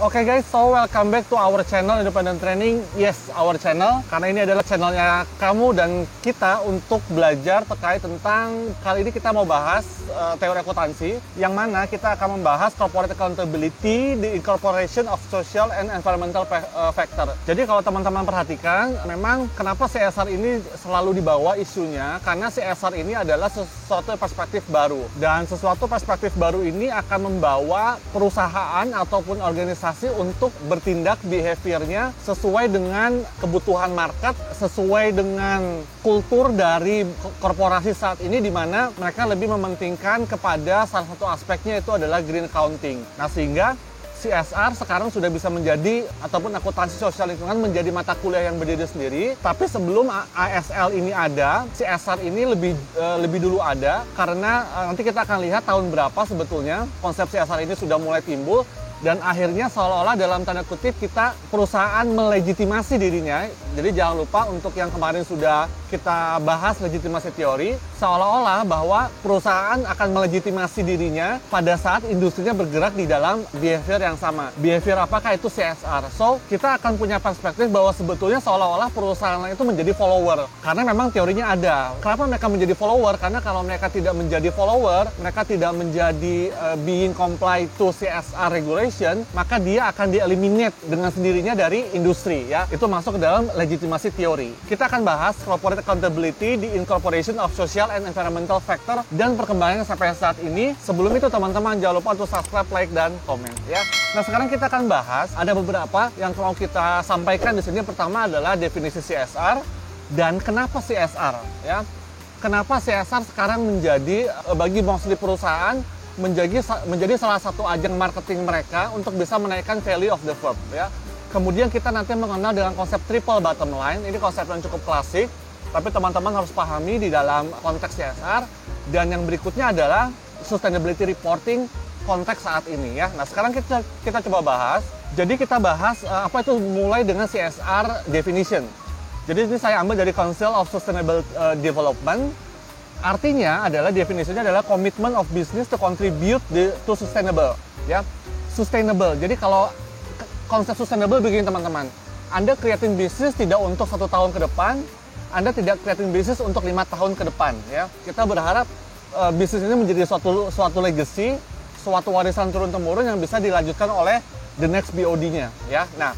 Oke guys, so welcome back to our channel Independent Training. Yes, our channel. Karena ini adalah channelnya kamu dan kita untuk belajar terkait tentang, kali ini kita mau bahas teori akuntansi, yang mana kita akan membahas corporate accountability, the incorporation of social and environmental factor. Jadi kalau teman-teman perhatikan, memang kenapa CSR ini selalu dibawa isunya, karena CSR ini adalah sesuatu perspektif baru. Dan sesuatu perspektif baru ini akan membawa perusahaan ataupun organisasi untuk bertindak behaviornya sesuai dengan kebutuhan market, sesuai dengan kultur dari korporasi saat ini, di mana mereka lebih mementingkan kepada salah satu aspeknya, itu adalah green accounting. Nah, sehingga CSR sekarang sudah bisa menjadi, ataupun akuntansi sosial lingkungan menjadi mata kuliah yang berdiri sendiri. Tapi sebelum ASL ini ada, CSR ini lebih dulu ada, karena nanti kita akan lihat tahun berapa sebetulnya konsep CSR ini sudah mulai timbul. Dan akhirnya seolah-olah dalam tanda kutip kita perusahaan melegitimasi dirinya. Jadi jangan lupa untuk yang kemarin sudah kita bahas legitimasi teori, seolah-olah bahwa perusahaan akan melegitimasi dirinya pada saat industrinya bergerak di dalam behavior yang sama. Behavior apakah itu? CSR. So, kita akan punya perspektif bahwa sebetulnya seolah-olah perusahaan itu menjadi follower. Karena memang teorinya ada. Kenapa mereka menjadi follower? Karena kalau mereka tidak menjadi follower, mereka tidak menjadi being comply to CSR regulation, maka dia akan di-eliminate dengan sendirinya dari industri, ya. Itu masuk ke dalam legitimasi teori. Kita akan bahas corporate accountability, the incorporation of social and environmental factor, dan perkembangannya sampai saat ini. Sebelum itu teman-teman jangan lupa untuk subscribe, like, dan komen, ya. Nah, sekarang kita akan bahas ada beberapa yang mau kita sampaikan di sini. Pertama adalah definisi CSR dan kenapa CSR, ya. Kenapa CSR sekarang menjadi bagi mostly perusahaan menjadi salah satu ajang marketing mereka untuk bisa menaikkan value of the firm, ya. Kemudian kita nanti mengenal dengan konsep triple bottom line. Ini konsep yang cukup klasik, tapi teman-teman harus pahami di dalam konteks CSR. Dan yang berikutnya adalah sustainability reporting konteks saat ini, ya. Nah, sekarang kita coba bahas. Jadi kita bahas apa itu, mulai dengan CSR definition. Jadi ini saya ambil dari Council of Sustainable Development. Artinya adalah definisinya adalah commitment of business to contribute to sustainable, ya. Sustainable. Jadi kalau konsep sustainable begini teman-teman, Anda creating bisnis tidak untuk 1 tahun ke depan, Anda tidak creating bisnis untuk 5 tahun ke depan, ya. Kita berharap bisnis ini menjadi suatu legacy, suatu warisan turun-temurun yang bisa dilanjutkan oleh the next BOD-nya, ya. Nah,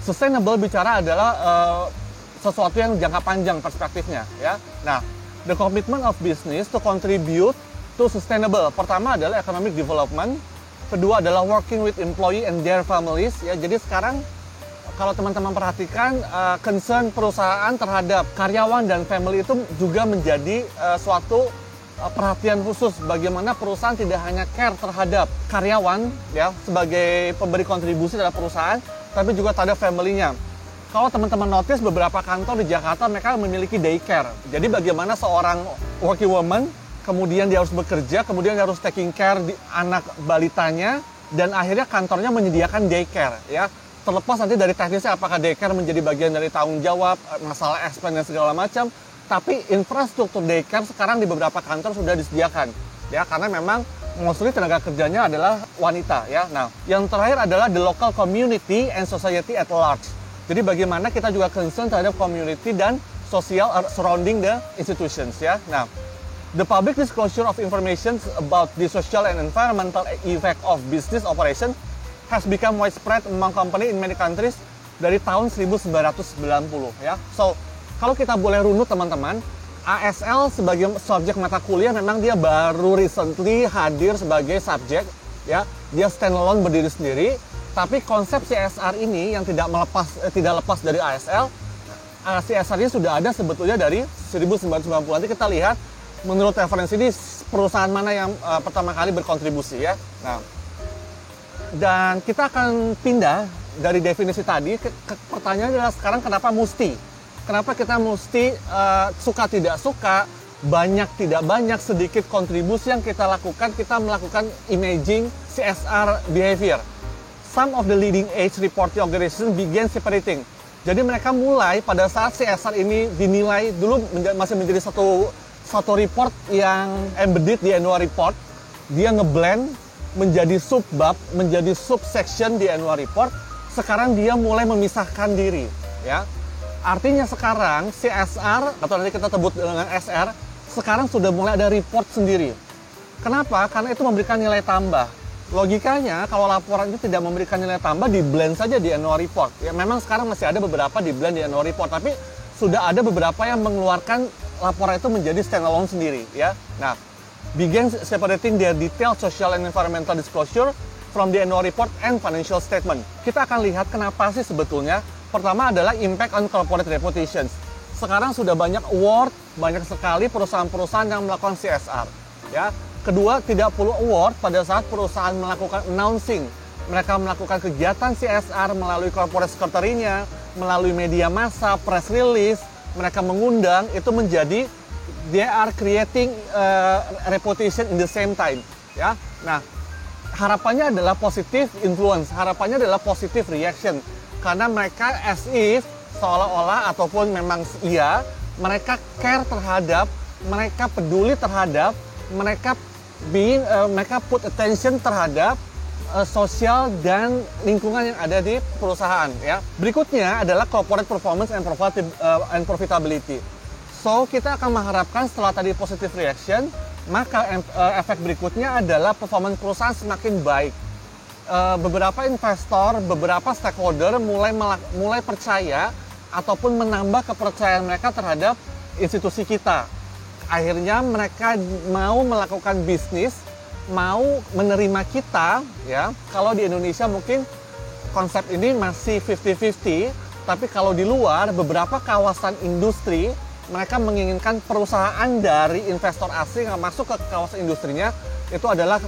sustainable bicara adalah sesuatu yang jangka panjang perspektifnya, ya. Nah, the commitment of business to contribute to sustainable. Pertama adalah economic development. Kedua adalah working with employee and their families. Ya, jadi sekarang kalau teman-teman perhatikan, concern perusahaan terhadap karyawan dan family itu juga menjadi suatu perhatian khusus. Bagaimana perusahaan tidak hanya care terhadap karyawan, ya, sebagai pemberi kontribusi terhadap perusahaan, tapi juga terhadap family-nya. Kalau teman-teman notice, beberapa kantor di Jakarta mereka memiliki daycare. Jadi bagaimana seorang working woman, kemudian dia harus bekerja, kemudian dia harus taking care di anak balitanya, dan akhirnya kantornya menyediakan daycare, ya. Terlepas nanti dari teknisnya apakah daycare menjadi bagian dari tanggung jawab, masalah expense dan segala macam, tapi infrastruktur daycare sekarang di beberapa kantor sudah disediakan, ya, karena memang mostly tenaga kerjanya adalah wanita, ya. Nah, yang terakhir adalah the local community and society at large. Jadi bagaimana kita juga concern terhadap community dan sosial surrounding the institutions, ya. Nah, the public disclosure of information about the social and environmental effect of business operation has become widespread among company in many countries dari tahun 1990, ya. So, kalau kita boleh runut teman-teman, ASL sebagai subjek mata kuliah memang dia baru recently hadir sebagai subjek, ya. Dia standalone berdiri sendiri. Tapi konsep CSR ini yang tidak lepas dari ASL, CSR ini sudah ada sebetulnya dari 1990. Nanti kita lihat menurut referensi ini perusahaan mana yang pertama kali berkontribusi, ya. Nah, dan kita akan pindah dari definisi tadi ke pertanyaan adalah sekarang kenapa mesti? Kenapa kita mesti suka tidak suka, banyak tidak banyak, sedikit kontribusi yang kita lakukan, kita melakukan imaging CSR behavior. Some of the leading edge reporting organizations began separating. Jadi mereka mulai pada saat CSR ini dinilai dulu masih menjadi satu report yang embedded di annual report. Dia ngeblend menjadi subbab, menjadi subsection di annual report, sekarang dia mulai memisahkan diri, ya. Artinya sekarang CSR atau nanti kita sebut dengan SR sekarang sudah mulai ada report sendiri. Kenapa? Karena itu memberikan nilai tambah. Logikanya kalau laporan itu tidak memberikan nilai tambah, di blend saja di annual report. Ya memang sekarang masih ada beberapa di blend di annual report, tapi sudah ada beberapa yang mengeluarkan laporan itu menjadi standalone sendiri, ya. Nah, begin separating their detailed social and environmental disclosure from the annual report and financial statement. Kita akan lihat kenapa sih sebetulnya. Pertama adalah impact on corporate reputations. Sekarang sudah banyak award, banyak sekali perusahaan-perusahaan yang melakukan CSR, ya. Kedua, tidak perlu award pada saat perusahaan melakukan announcing. Mereka melakukan kegiatan CSR melalui corporate secretary-nya, melalui media massa, press release, mereka mengundang, itu menjadi they are creating reputation in the same time, ya. Nah, harapannya adalah positive influence, harapannya adalah positive reaction, karena mereka as if seolah-olah ataupun memang iya, mereka care terhadap, mereka peduli terhadap, mereka mereka put attention terhadap sosial dan lingkungan yang ada di perusahaan, ya. Berikutnya adalah corporate performance and profitability. So, kita akan mengharapkan setelah tadi positive reaction, maka efek berikutnya adalah performance perusahaan semakin baik. Beberapa investor, beberapa stakeholder mulai percaya ataupun menambah kepercayaan mereka terhadap institusi kita. Akhirnya mereka mau melakukan bisnis, mau menerima kita, ya. Kalau di Indonesia mungkin konsep ini masih 50-50, tapi kalau di luar beberapa kawasan industri mereka menginginkan perusahaan dari investor asing yang masuk ke kawasan industrinya itu adalah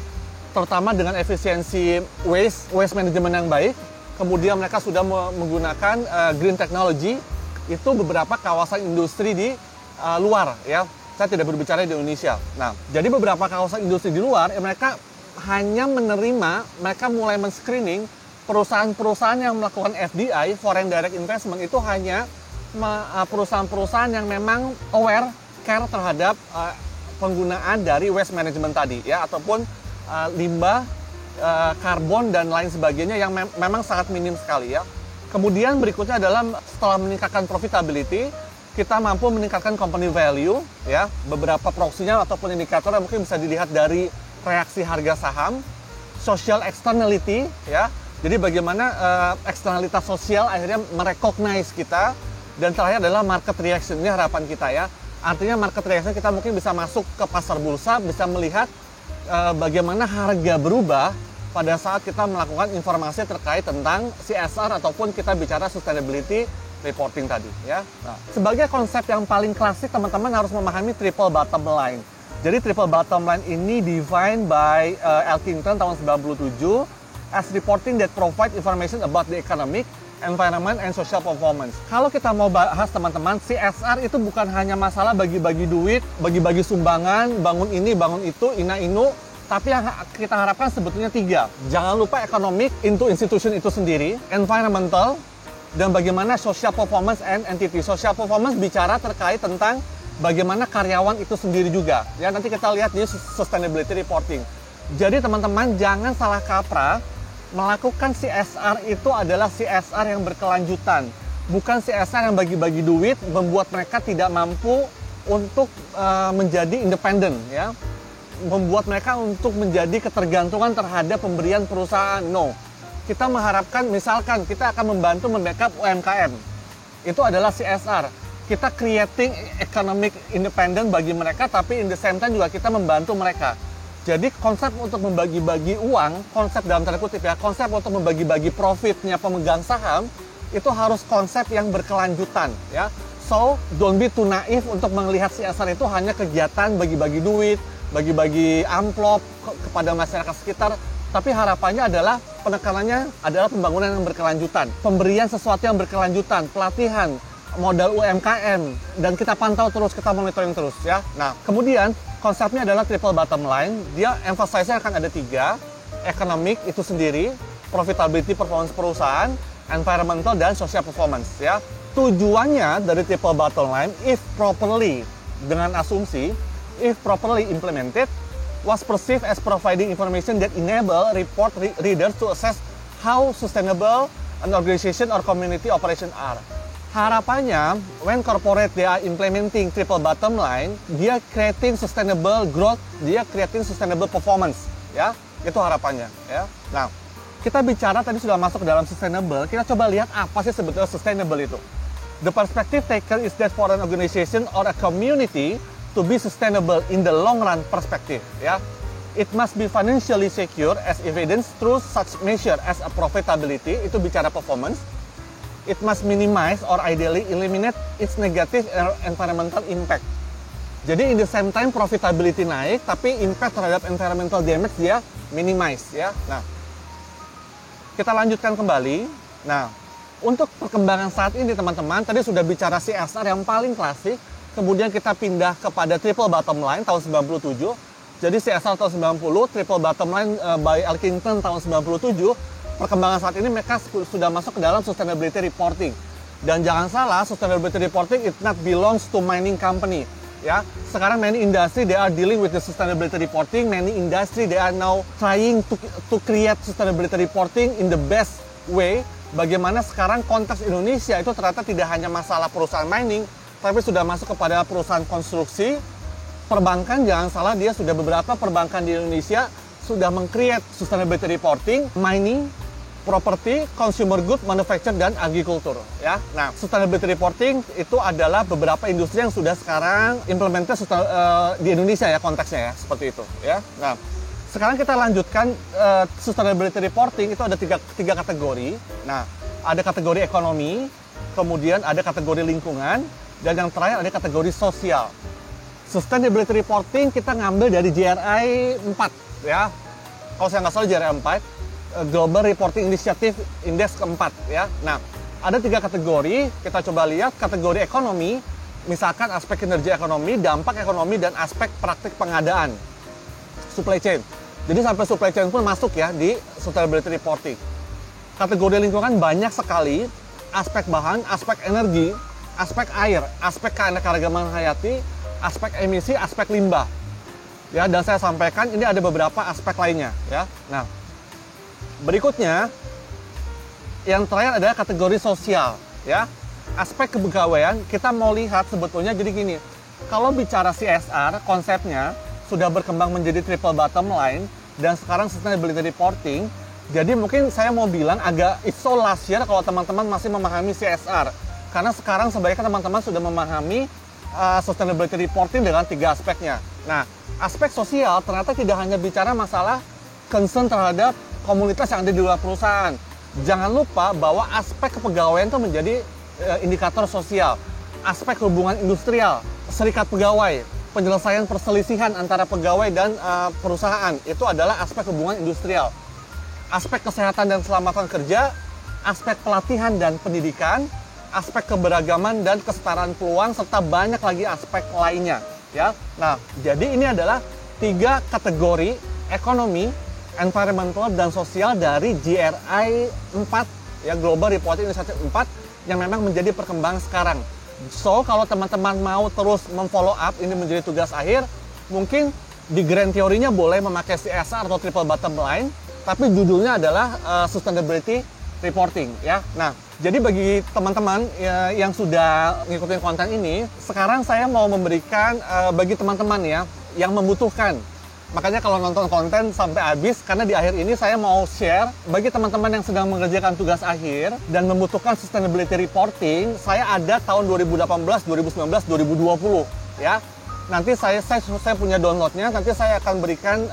terutama dengan efisiensi waste management yang baik. Kemudian mereka sudah menggunakan green technology. Itu beberapa kawasan industri di luar, ya. Saya tidak berbicara di Indonesia. Nah, jadi beberapa kawasan industri di luar, mereka hanya menerima, mereka mulai men-screening perusahaan-perusahaan yang melakukan FDI, foreign direct investment, itu hanya perusahaan-perusahaan yang memang aware, care terhadap penggunaan dari waste management tadi, ya, ataupun limbah, karbon dan lain sebagainya yang memang sangat minim sekali, ya. Kemudian berikutnya adalah setelah meningkatkan profitability, kita mampu meningkatkan company value, ya. Beberapa proksinya ataupun indikator yang mungkin bisa dilihat dari reaksi harga saham, social externality, ya. Jadi bagaimana eksternalitas sosial akhirnya merecognize kita. Dan terakhir adalah market reaction, ini harapan kita, ya. Artinya market reaction kita mungkin bisa masuk ke pasar bursa, bisa melihat bagaimana harga berubah pada saat kita melakukan informasi terkait tentang CSR ataupun kita bicara sustainability reporting tadi, ya. Nah, sebagai konsep yang paling klasik, teman-teman harus memahami triple bottom line. Jadi triple bottom line ini defined by Elkington tahun 97 as reporting that provide information about the economic, environment, and social performance. Kalau kita mau bahas, teman-teman, CSR itu bukan hanya masalah bagi-bagi duit, bagi-bagi sumbangan, bangun ini, bangun itu, ina-inu, tapi yang kita harapkan sebetulnya 3. Jangan lupa economic into institution itu sendiri, environmental, dan bagaimana social performance and entity. Social performance bicara terkait tentang bagaimana karyawan itu sendiri juga. Ya, nanti kita lihat di sustainability reporting. Jadi teman-teman jangan salah kaprah. Melakukan CSR itu adalah CSR yang berkelanjutan, bukan CSR yang bagi-bagi duit membuat mereka tidak mampu untuk menjadi independen, ya, membuat mereka untuk menjadi ketergantungan terhadap pemberian perusahaan. No, kita mengharapkan misalkan kita akan membantu membackup UMKM, itu adalah CSR. Kita creating economic independent bagi mereka, tapi in the same time juga kita membantu mereka. Jadi konsep untuk membagi-bagi uang, konsep dalam tanda kutip, ya, konsep untuk membagi-bagi profitnya pemegang saham, itu harus konsep yang berkelanjutan, ya. So, don't be too naif untuk melihat CSR itu hanya kegiatan bagi-bagi duit, bagi-bagi amplop kepada masyarakat sekitar, tapi harapannya adalah penekanannya adalah pembangunan yang berkelanjutan, pemberian sesuatu yang berkelanjutan, pelatihan, modal UMKM, dan kita pantau terus, kita monitoring terus, ya. Nah, kemudian konsepnya adalah triple bottom line. Dia emphasize-nya akan ada 3, economic itu sendiri, profitability performance perusahaan, environmental dan social performance, ya. Tujuannya dari triple bottom line, if properly, dengan asumsi, if properly implemented, was perceived as providing information that enable readers to assess how sustainable an organization or community operation are. Harapannya, when corporate they are implementing triple bottom line, dia creating sustainable growth, dia creating sustainable performance, ya. Itu harapannya, ya. Nah, kita bicara tadi sudah masuk ke dalam sustainable, kita coba lihat apa sih sebetulnya sustainable itu. The perspective taken is that for an organization or a community to be sustainable in the long run perspective, ya, it must be financially secure as evidenced through such measure as a profitability, itu bicara performance. It must minimize or ideally eliminate its negative environmental impact. Jadi in the same time profitability naik, tapi impact terhadap environmental damage dia minimize, ya. Nah, kita lanjutkan kembali. Nah, untuk perkembangan saat ini teman-teman, tadi sudah bicara CSR yang paling klasik. Kemudian kita pindah kepada triple bottom line tahun 97. Jadi CSR tahun 90, triple bottom line by Elkington tahun 97. Perkembangan saat ini mereka sudah masuk ke dalam sustainability reporting. Dan jangan salah, sustainability reporting it not belongs to mining company. Ya, sekarang many industry they are dealing with the sustainability reporting. Many industry they are now trying to create sustainability reporting in the best way. Bagaimana sekarang konteks Indonesia itu ternyata tidak hanya masalah perusahaan mining, tapi sudah masuk kepada perusahaan konstruksi, perbankan. Jangan salah, dia sudah beberapa perbankan di Indonesia sudah meng-create sustainability reporting, mining, property, consumer good, manufacture, dan agriculture. Ya, nah sustainability reporting itu adalah beberapa industri yang sudah sekarang implementasi di Indonesia ya konteksnya ya seperti itu. Ya, nah sekarang kita lanjutkan sustainability reporting itu ada tiga kategori. Nah, ada kategori ekonomi, kemudian ada kategori lingkungan, dan yang terakhir ada kategori sosial. Sustainability reporting kita ngambil dari GRI 4 ya. Kalau saya nggak salah GRI 4, Global Reporting Initiative Index keempat ya. Nah, ada tiga kategori, kita coba lihat. Kategori ekonomi, misalkan aspek kinerja ekonomi, dampak ekonomi, dan aspek praktik pengadaan, supply chain. Jadi sampai supply chain pun masuk ya di sustainability reporting. Kategori lingkungan banyak sekali, aspek bahan, aspek energi, aspek air, aspek keanekaragaman hayati, aspek emisi, aspek limbah. Ya, dan saya sampaikan ini ada beberapa aspek lainnya ya. Nah, berikutnya yang terakhir adalah kategori sosial ya. Aspek kepegawaian kita mau lihat sebetulnya jadi gini. Kalau bicara CSR, konsepnya sudah berkembang menjadi triple bottom line dan sekarang sustainability reporting. Jadi mungkin saya mau bilang agak it's so last year kalau teman-teman masih memahami CSR. Karena sekarang sebaiknya teman-teman sudah memahami sustainability reporting dengan tiga aspeknya. Nah, aspek sosial ternyata tidak hanya bicara masalah concern terhadap komunitas yang ada di luar perusahaan. Jangan lupa bahwa aspek kepegawaian itu menjadi indikator sosial. Aspek hubungan industrial, serikat pegawai, penyelesaian perselisihan antara pegawai dan perusahaan, itu adalah aspek hubungan industrial. Aspek kesehatan dan keselamatan kerja, aspek pelatihan dan pendidikan, aspek keberagaman dan kesetaraan peluang, serta banyak lagi aspek lainnya. Ya, nah jadi ini adalah tiga kategori ekonomi, environmental, dan sosial dari GRI 4 ya, Global Reporting Initiative 4 yang memang menjadi perkembangan sekarang. So, kalau teman-teman mau terus memfollow up, ini menjadi tugas akhir, mungkin di grand teorinya boleh memakai CSR atau triple bottom line, tapi judulnya adalah sustainability reporting ya. Nah, jadi bagi teman-teman yang sudah ngikutin konten ini, sekarang saya mau memberikan bagi teman-teman ya yang membutuhkan. Makanya kalau nonton konten sampai habis, karena di akhir ini saya mau share bagi teman-teman yang sedang mengerjakan tugas akhir dan membutuhkan sustainability reporting, saya ada tahun 2018, 2019, 2020 ya. Nanti saya punya downloadnya, nanti saya akan berikan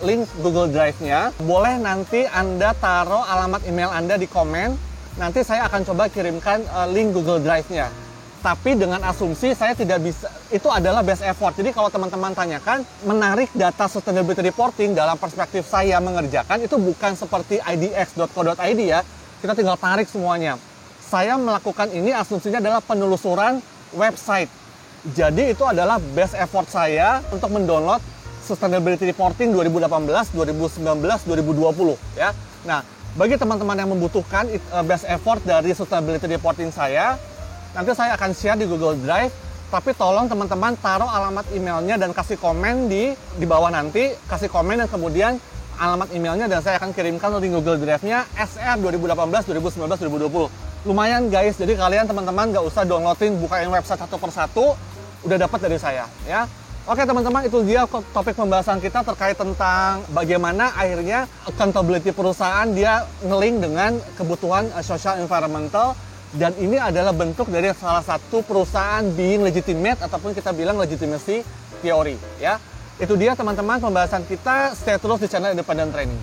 link Google Drive-nya. Boleh nanti Anda taruh alamat email Anda di komen, nanti saya akan coba kirimkan link Google Drive-nya. Tapi dengan asumsi saya tidak bisa, itu adalah best effort. Jadi kalau teman-teman tanyakan, menarik data sustainability reporting dalam perspektif saya mengerjakan, itu bukan seperti idx.co.id ya, kita tinggal tarik semuanya. Saya melakukan ini asumsinya adalah penelusuran website. Jadi itu adalah best effort saya untuk mendownload sustainability reporting 2018, 2019, 2020 ya. Nah, bagi teman-teman yang membutuhkan best effort dari sustainability reporting saya, nanti saya akan share di Google Drive. Tapi tolong teman-teman taruh alamat emailnya dan kasih komen di bawah nanti, kasih komen dan kemudian alamat emailnya, dan saya akan kirimkan link Google Drive-nya SR 2018, 2019, 2020. Lumayan guys, jadi kalian teman-teman nggak usah downloadin, bukain website satu persatu, udah dapat dari saya ya. Oke teman-teman, itu dia topik pembahasan kita terkait tentang bagaimana akhirnya accountability perusahaan dia nge-link dengan kebutuhan social environmental, dan ini adalah bentuk dari salah satu perusahaan being legitimate ataupun kita bilang legitimacy theory ya. Itu dia teman-teman pembahasan kita, stay terus di channel Independent Training.